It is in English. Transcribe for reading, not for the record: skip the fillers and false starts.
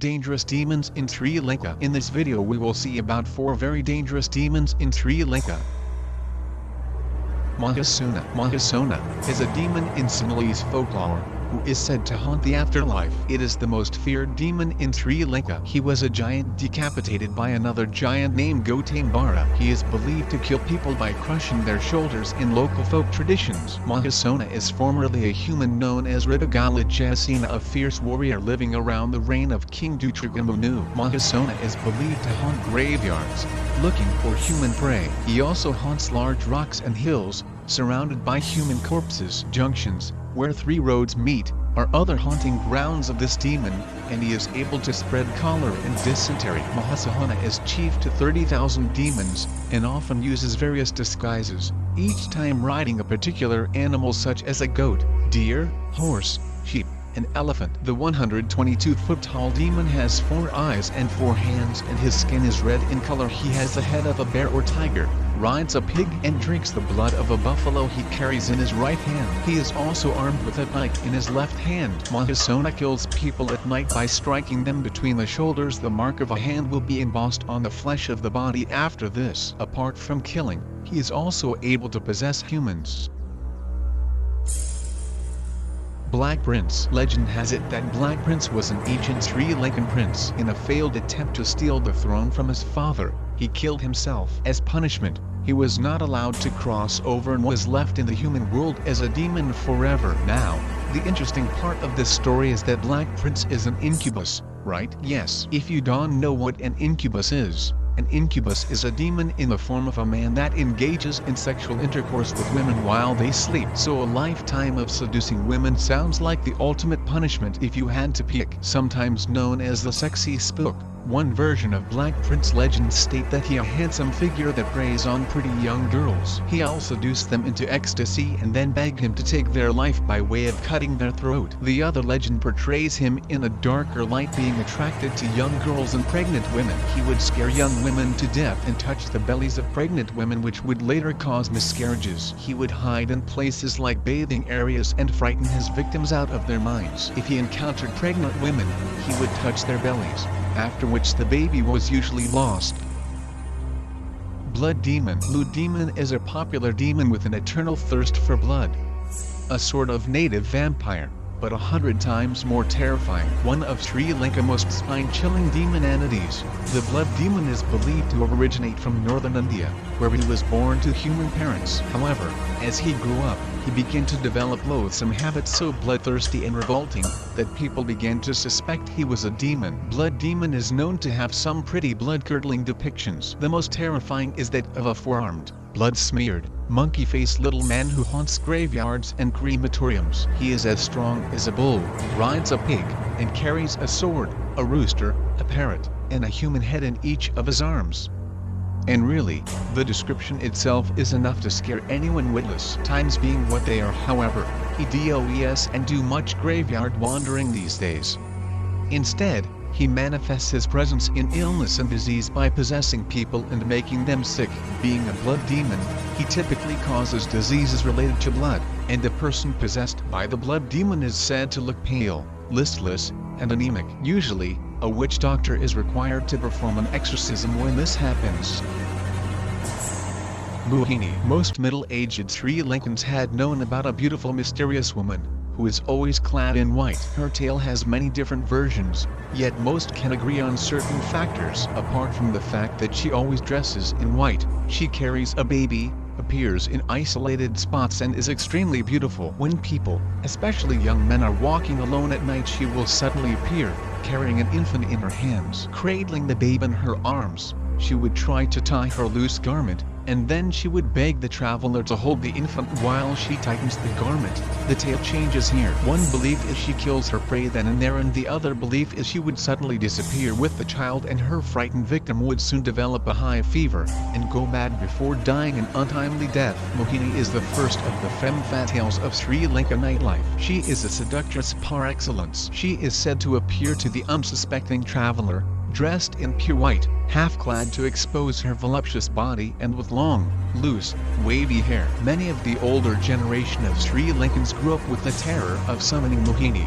Dangerous demons in Sri Lanka. In this video we will see about 4 very dangerous demons in Sri Lanka. Mahasona. Mahasona is a demon in Sinhalese folklore, who is said to haunt the afterlife. It is the most feared demon in Sri Lanka. He was a giant decapitated by another giant named Gotambara. He is believed to kill people by crushing their shoulders in local folk traditions. Mahasona is formerly a human known as Ridagala Jasena, a fierce warrior living around the reign of King Dutragamunu. Mahasona is believed to haunt graveyards, looking for human prey. He also haunts large rocks and hills, surrounded by human corpses. Junctions, where 3 roads meet, are other haunting grounds of this demon, and he is able to spread cholera and dysentery. Mahasona is chief to 30,000 demons, and often uses various disguises, each time riding a particular animal such as a goat, deer, horse, sheep, and elephant. The 122-foot-tall demon has 4 eyes and 4 hands, and his skin is red in color. He has the head of a bear or tiger, rides a pig, and drinks the blood of a buffalo he carries in his right hand. He is also armed with a knife in his left hand. Mahasona kills people at night by striking them between the shoulders. The mark of a hand will be embossed on the flesh of the body after this. Apart from killing, he is also able to possess humans. Black Prince. Legend has it that Black Prince was an ancient Sri Lankan prince. In a failed attempt to steal the throne from his father, he killed himself. As punishment, he was not allowed to cross over and was left in the human world as a demon forever. Now, the interesting part of this story is that Black Prince is an incubus, right? Yes. If you don't know what an incubus is, an incubus is a demon in the form of a man that engages in sexual intercourse with women while they sleep. So a lifetime of seducing women sounds like the ultimate punishment if you had to pick. Sometimes known as the sexy spook, one version of Black Prince legends state that he is a handsome figure that preys on pretty young girls. He'll seduce them into ecstasy and then beg him to take their life by way of cutting their throat. The other legend portrays him in a darker light, being attracted to young girls and pregnant women. He would scare young women to death and touch the bellies of pregnant women, which would later cause miscarriages. He would hide in places like bathing areas and frighten his victims out of their minds. If he encountered pregnant women, he would touch their bellies, after which the baby was usually lost. Blood Demon. Blood Demon is a popular demon with an eternal thirst for blood. A sort of native vampire, but 100 times more terrifying. One of Sri Lanka's most spine-chilling demon entities, the Blood Demon is believed to originate from northern India, where he was born to human parents. However, as he grew up, he began to develop loathsome habits so bloodthirsty and revolting that people began to suspect he was a demon. Blood Demon is known to have some pretty blood-curdling depictions. The most terrifying is that of a 4-armed, blood-smeared, monkey-faced little man who haunts graveyards and crematoriums. He is as strong as a bull, rides a pig, and carries a sword, a rooster, a parrot, and a human head in each of his arms. And really, the description itself is enough to scare anyone witless. Times being what they are, however, he does and do much graveyard wandering these days. Instead, he manifests his presence in illness and disease by possessing people and making them sick. Being a blood demon, he typically causes diseases related to blood, and the person possessed by the blood demon is said to look pale, listless, and anemic. Usually, a witch doctor is required to perform an exorcism when this happens. Mohini. Most middle-aged Sri Lankans had known about a beautiful mysterious woman, who is always clad in white. Her tale has many different versions, yet most can agree on certain factors. Apart from the fact that she always dresses in white, she carries a baby, appears in isolated spots, and is extremely beautiful. When people, especially young men, are walking alone at night, she will suddenly appear, carrying an infant in her hands. Cradling the babe in her arms, she would try to tie her loose garment, and then she would beg the traveler to hold the infant while she tightens the garment. The tale changes here. One belief is she kills her prey then and there, and the other belief is she would suddenly disappear with the child, and her frightened victim would soon develop a high fever and go mad before dying an untimely death. Mohini is the first of the femme fatales of Sri Lanka nightlife. She is a seductress par excellence. She is said to appear to the unsuspecting traveler, dressed in pure white, half-clad to expose her voluptuous body, and with long, loose, wavy hair. Many of the older generation of Sri Lankans grew up with the terror of summoning Mohini.